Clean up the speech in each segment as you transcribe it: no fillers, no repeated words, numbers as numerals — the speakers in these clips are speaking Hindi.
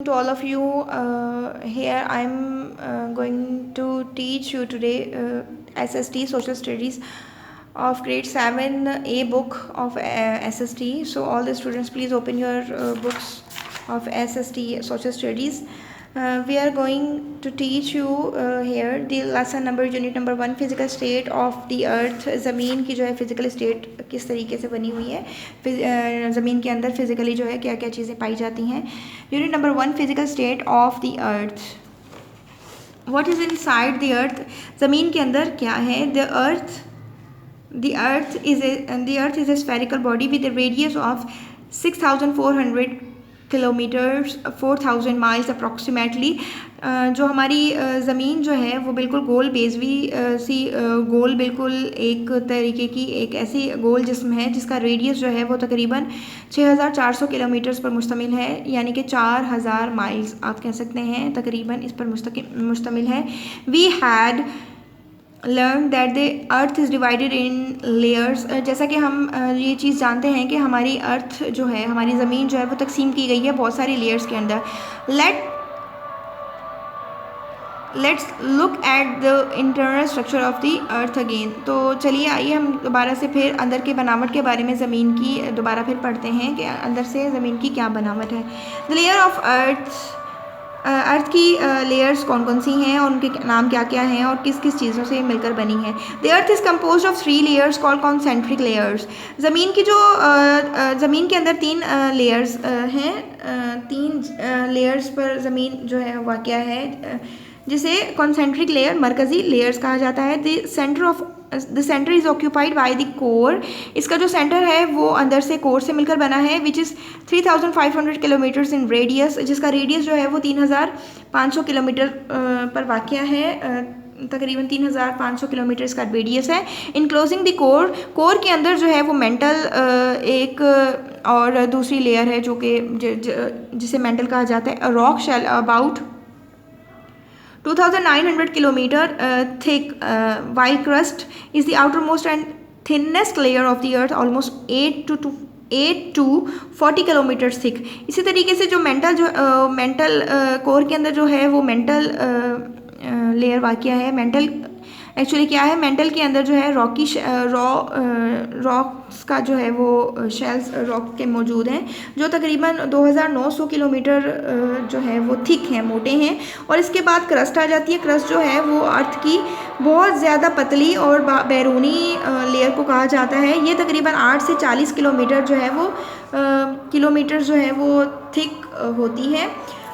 To all of you, here I'm going to teach you today SST Social Studies of grade 7 A book of SST. So all the students, please open your books of SST Social Studies. We are going to teach you here the lesson number unit number 1 physical state of the earth. ज़मीन की जो है फिज़िकल स्टेट किस तरीके से बनी हुई है, ज़मीन के अंदर फिज़िकली जो है क्या क्या चीज़ें पाई जाती हैं. Unit number 1 physical state of the earth. What is inside the earth. ज़मीन के अंदर क्या है. The earth is a spherical body with a radius of 6,400 kilometres 4,000 miles approximately. जो हमारी ज़मीन जो है वो बिल्कुल गोल बेजवी सी गोल बिल्कुल एक तरीके की एक ऐसी गोल जिस्म है जिसका रेडियस जो है वो तकरीबन 6,400 किलोमीटर्स पर मुश्तमिल है, यानी कि 4,000 माइल्स आप कह सकते हैं तकरीबन इस पर मुश्तमिल है. We had learn that the earth is divided in layers. जैसा कि हम ये चीज़ जानते हैं कि हमारी अर्थ जो है, हमारी ज़मीन जो है वो तकसीम की गई है बहुत सारी लेयर्स के अंदर. Let's look at the internal structure of the earth again. तो चलिए आइए हम दोबारा से फिर अंदर के बनावट के बारे में ज़मीन की दोबारा फिर पढ़ते हैं कि अंदर से ज़मीन की क्या बनावट है. द लेयर ऑफ अर्थ की लेयर्स कौन कौन सी हैं और उनके नाम क्या क्या हैं और किस किस चीज़ों से मिलकर बनी है. The earth is compose of 3 layers called concentric layers. ज़मीन की जो ज़मीन के अंदर 3 लेयर्स हैं. 3 लेयर्स पर ज़मीन जो है वाक़या है, जिसे कॉन्सेंट्रिक लेयर मरकज़ी लेयर्स कहा जाता है. The centre is occupied by the core. इसका जो सेंटर है वो अंदर से कोर से मिलकर बना है, which is 3,500 kilometres in radius. जिसका रेडियस जो है वो 3,500 किलोमीटर पर वाक़या है. तकरीबन 3,500 किलोमीटर इसका रेडियस है. इनक्लोजिंग द कोर के अंदर जो है वो मेंटल एक और दूसरी लेयर है जो कि जिसे मेंटल कहा जाता है. Rock shell about 2,900 kilometer thick, while crust is the outermost and thinnest layer of the earth, almost 8 to 40 kilometers thick. इसी तरीके से जो मेंटल कोर के अंदर जो है वो मेंटल लेयर वाक़या है. मेंटल एक्चुअली क्या है, मेंटल के अंदर जो है रॉक्स का जो है वो शेल्स रॉक के मौजूद हैं जो तकरीबन 2,900 किलोमीटर जो है वो थिक हैं, मोटे हैं. और इसके बाद क्रस्ट आ जाती है. क्रस्ट जो है वो अर्थ की बहुत ज़्यादा पतली और बैरूनी लेयर को कहा जाता है. ये तकरीबन 8 से 40 किलोमीटर जो है वो किलोमीटर जो है वो थिक होती है.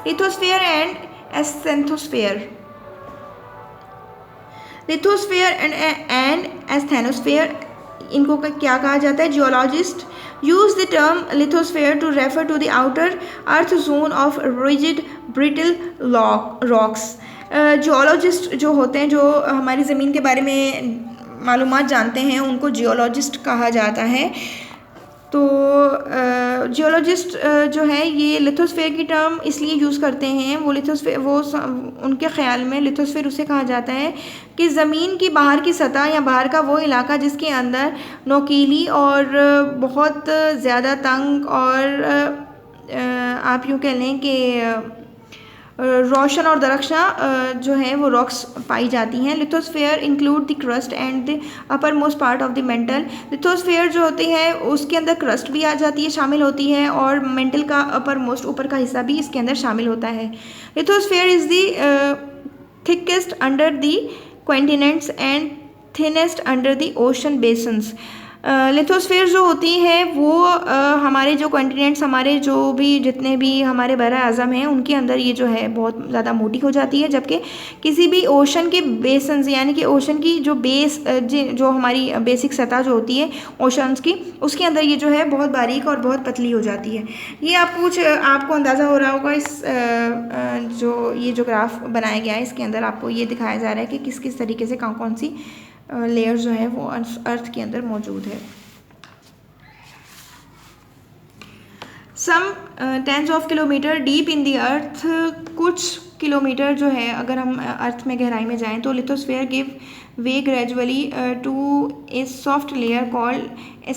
Lithosphere and asthenosphere. Lithosphere and asthenosphere इनको क्या कहा जाता है. Geologist use the term lithosphere to refer to the outer earth zone of rigid brittle rocks. Geologist जो होते हैं, जो हमारी ज़मीन के बारे में मालूमात जानते हैं, उनको जियोलॉजिस्ट कहा जाता है. तो जियोलॉजिस्ट जो है ये लिथोस्फीयर की टर्म इसलिए यूज़ करते हैं. वो लिथोस्फीयर उनके ख़्याल में लिथोस्फीयर उसे कहा जाता है कि ज़मीन की बाहर की सतह या बाहर का वो इलाका जिसके अंदर नोकीली और बहुत ज़्यादा तंग और आप यूँ कह लें कि रोशन और दरख्शा जो है वो रॉक्स पाई जाती हैं. Lithosphere include the crust and the upper most part of the mental. Lithosphere जो होती है उसके अंदर क्रस्ट भी आ जाती है, शामिल होती है, और मेंटल का अपर मोस्ट ऊपर का हिस्सा भी इसके अंदर शामिल होता है. Lithosphere is the thickest under the continents and thinnest under the ocean basins. Lithosphere जो होती है वो हमारे जो कॉन्टिनेंट्स, हमारे जो भी जितने भी हमारे बरा आज़म हैं उनके अंदर ये जो है बहुत ज़्यादा मोटी हो जाती है, जबकि किसी भी ओशन के बेसन्स यानी कि ओशन की जो बेस जो हमारी बेसिक सतह जो होती है ओशंस की, उसके अंदर ये जो है बहुत बारीक और बहुत पतली हो जाती है. ये आपको अंदाज़ा हो रहा होगा इस जो ये जो ग्राफ बनाया गया है इसके अंदर आपको ये दिखाया जा रहा है कि किस किस तरीके से कौन सी लेयर जो है वो अर्थ के अंदर मौजूद है. Some tens of kilometer deep in the earth. कुछ किलोमीटर जो है अगर हम अर्थ में गहराई में जाएं तो lithosphere give way gradually to a soft layer called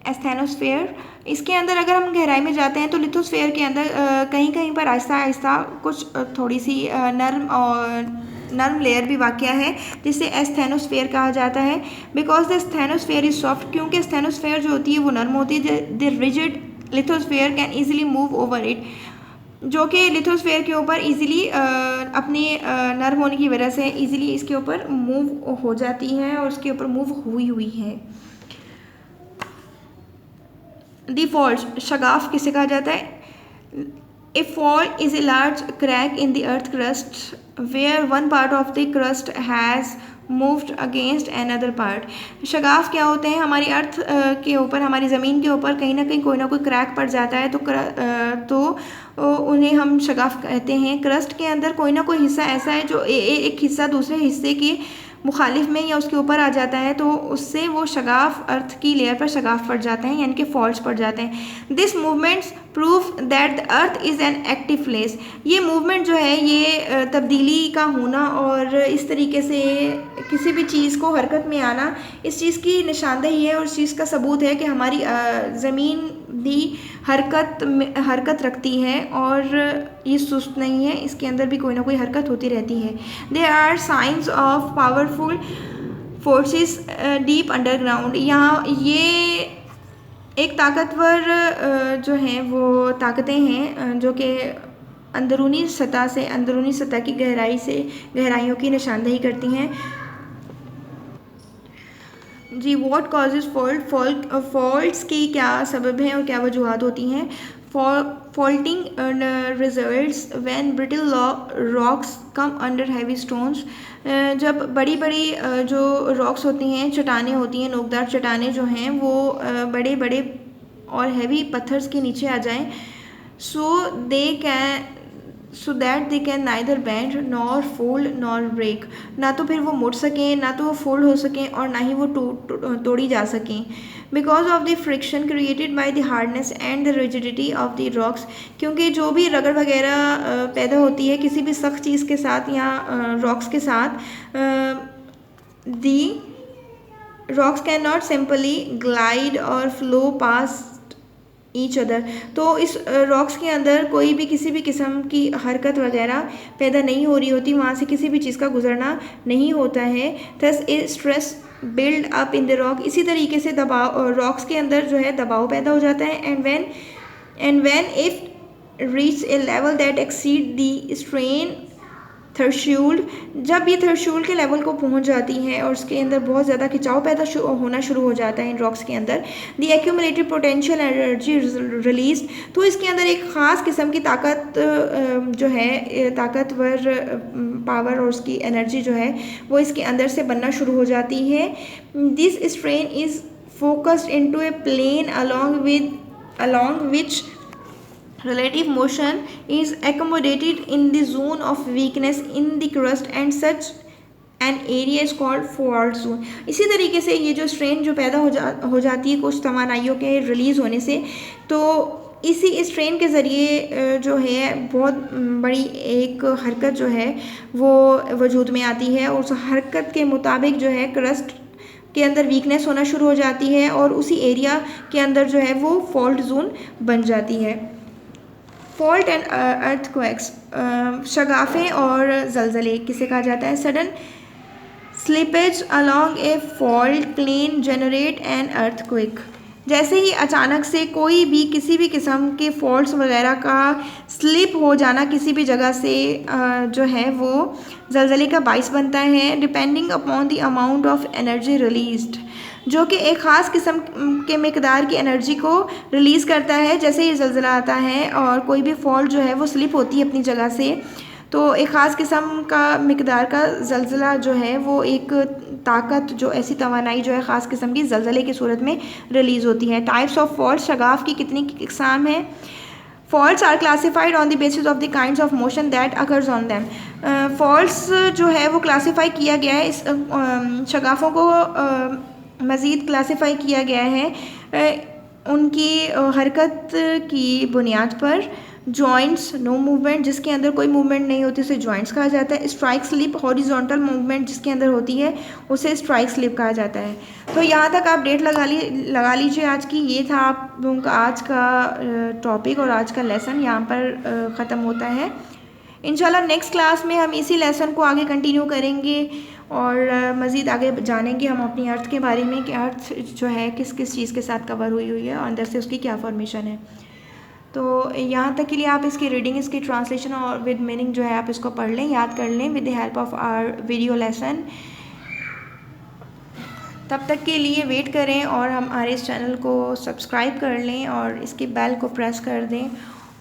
asthenosphere. इसके अंदर अगर हम गहराई में जाते हैं तो लिथोस्फेयर के अंदर कहीं कहीं पर आहिस्ता आहिस्ता कुछ थोड़ी सी नर्म लेयर भी वाक़या है जिसे एस्थेनोस्फेयर कहा जाता है। Because the asthenosphere is soft, क्योंकि एस्थेनोस्फेयर जो होती है वो नर्म होती है। The rigid lithosphere can easily move over it, जो कि लिथोस्फेयर के ऊपर ईजिली अपने नर्म होने की वजह से ईजिली इसके ऊपर मूव हो जाती है और उसके ऊपर मूव हुई है। दी फॉल्ट, शगाफ किसे कहा जाता है? A fault is a large crack in the earth crust where one part of the crust has moved against another part. शगाफ क्या होते हैं? हमारी अर्थ के ऊपर, हमारी ज़मीन के ऊपर कहीं ना कोई क्रैक पड़ जाता है तो उन्हें हम शगाफ कहते हैं। क्रस्ट के अंदर कोई ना कोई हिस्सा ऐसा है जो एक हिस्सा दूसरे हिस्से के मुखालिफ में या उसके ऊपर आ जाता है, तो उससे वो शगाफ, अर्थ की लेयर पर शगाफ पड़ जाते हैं, यानी कि फॉल्ट्स पड़ जाते हैं। This movements prove that the earth is an active place. ये मूवमेंट जो है, ये तब्दीली का होना और इस तरीके से किसी भी चीज़ को हरकत में आना, इस चीज़ की निशानदेही है और इस चीज़ का सबूत है कि हमारी ज़मीन भी हरकत रखती है और ये सुस्त नहीं है, इसके अंदर भी कोई ना कोई हरकत होती रहती है। There are signs of powerful forces deep underground. यहाँ ये एक ताकतवर जो हैं वो ताकतें हैं जो कि अंदरूनी सतह की गहराइयों की निशानदेही करती हैं। जी, व्हाट कॉजेज फॉल्ट्स की क्या सबब हैं और क्या वजूहात होती हैं? Faulting results when brittle rocks come under heavy stones. जब बड़ी जो रॉक्स होती हैं, चट्टानें होती हैं, नोकदार चट्टानें जो हैं वो बड़े बड़े और हैवी पत्थर्स के नीचे आ जाएं, so that they can neither bend nor fold nor break. ना तो फिर वो मुड़ सकें, ना तो वो फोल्ड हो सकें और ना ही वो तोड़ी जा सकें। Because of the friction created by the hardness and the rigidity of the rocks, क्योंकि जो भी रगड़ वगैरह पैदा होती है किसी भी सख्त चीज़ के साथ या रॉक्स के साथ, the rocks can not simply glide or flow past each other. तो इस रॉक्स के अंदर कोई भी किसी भी किस्म की हरकत वगैरह पैदा नहीं हो रही होती, वहाँ से किसी भी चीज़ का गुजरना नहीं होता है। Thus A stress build up in the rock, इसी तरीके से दबाव, रॉक्स के अंदर जो है दबाव पैदा हो जाता है। And when if reach a level that exceed the strain threshold, जब ये थ्रेशोल्ड के लेवल को पहुंच जाती है और उसके अंदर बहुत ज़्यादा खिंचाव पैदा होना शुरू हो जाता है इन रॉक्स के अंदर, the accumulated potential energy release, तो इसके अंदर एक ख़ास किस्म की ताकत जो है, ताकतवर पावर और उसकी एनर्जी जो है वो इसके अंदर से बनना शुरू हो जाती है। This strain is focused into a plane along which relative motion is accommodated in the zone of weakness in the crust and such an area is called fault zone। इसी तरीके से ये जो स्ट्रेन जो पैदा हो जाती है कुछ तवानाइयों के रिलीज़ होने से, तो इसी स्ट्रेन के ज़रिए जो है बहुत बड़ी एक हरकत जो है वो वजूद में आती है और उस हरकत के मुताबिक जो है क्रस्ट के अंदर वीकनेस होना शुरू हो जाती है और उसी एरिया के अंदर जो है वो फॉल्ट जोन बन जाती है। फॉल्ट एंड अर्थक्वेक्स, शगाफे और जलजले किसे कहा जाता है? Sudden slippage along a fault plane generate an earthquake. जैसे ही अचानक से कोई भी किसी भी किस्म के फॉल्ट्स वगैरह का स्लिप हो जाना किसी भी जगह से जो है वो जलजले का बाइस बनता है। Depending upon the amount of energy released, जो कि एक ख़ास किस्म के मिकदार की एनर्जी को रिलीज़ करता है। जैसे ही जलज़ला आता है और कोई भी फॉल्ट जो है वो स्लिप होती है अपनी जगह से, तो एक ख़ास किस्म का मिकदार का जलज़ला जो है वो एक ताकत, जो ऐसी तवानाई जो है ख़ास किस्म की जलज़ले की सूरत में रिलीज़ होती है। टाइप्स ऑफ फॉल्ट, शगाफ की कितनी इकसाम है? Faults are classified on the basis of the kinds of motion that occurs on them. Faults जो है वो क्लासीफाई किया गया है, इस शगाफों को मज़ीद क्लासीफाई किया गया है उनकी हरकत की बुनियाद पर, जॉइंट्स नो मूवमेंट, जिसके अंदर कोई मूवमेंट नहीं होती उसे जॉइंट्स कहा जाता है। स्ट्राइक स्लिप हॉरिजॉन्टल मूवमेंट जिसके अंदर होती है उसे स्ट्राइक स्लिप कहा जाता है। तो यहाँ तक आप डेट लगा लीजिए आज की। ये था आप लोगों का आज का टॉपिक और आज का लेसन यहाँ पर ख़त्म होता है। इंशाल्लाह नेक्स्ट क्लास में हम इसी लेसन को आगे कंटिन्यू करेंगे और मज़ीद आगे जानेंगे हम अपनी अर्थ के बारे में कि अर्थ जो है किस किस चीज़ के साथ कवर हुई है और अंदर से उसकी क्या फॉर्मेशन है। तो यहाँ तक के लिए आप इसकी रीडिंग, इसकी ट्रांसलेशन और विद मीनिंग जो है आप इसको पढ़ लें, याद कर लें with the help of our video lesson. तब तक के लिए वेट करें और हमारे इस चैनल को सब्सक्राइब कर लें और इसकी बेल को प्रेस कर दें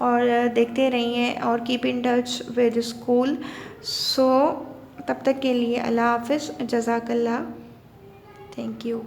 और देखते रहिए और keep in touch with school. So तब तक के लिए अल्लाह हाफ़िज़, जज़ाकल्लाह, थैंक यू।